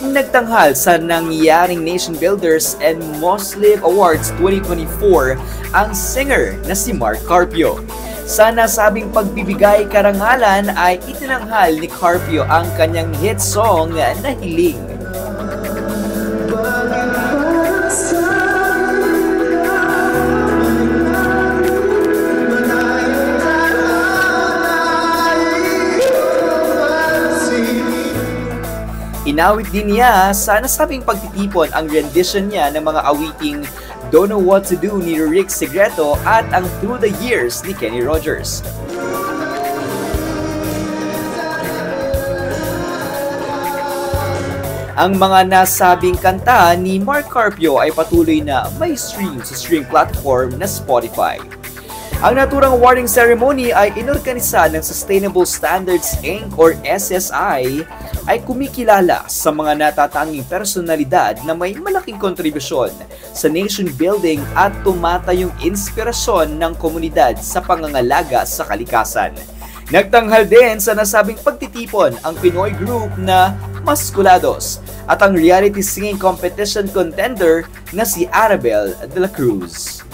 Nagtanghal sa nangyaring Nation Builders and Muslim Awards 2024 ang singer na si Mark Carpio. Sa nasabing pagbibigay karangalan ay itinanghal ni Carpio ang kanyang hit song na Hiling. Inawit din niya sa nasabing pagtitipon ang rendition niya ng mga awiting Don't Know What to Do ni Rick Segreto at ang Through the Years ni Kenny Rogers. Ang mga nasabing kanta ni Mark Carpio ay patuloy na may stream sa stream platform na Spotify. Ang naturang awarding ceremony ay inorganisa ng Sustainable Standards Inc. or SSI ay kumikilala sa mga natatanging personalidad na may malaking kontribusyon sa nation building at tumatayong inspirasyon ng komunidad sa pangangalaga sa kalikasan. Nagtanghal din sa nasabing pagtitipon ang Pinoy group na Masculados at ang reality singing competition contender na si Arabel de la Cruz.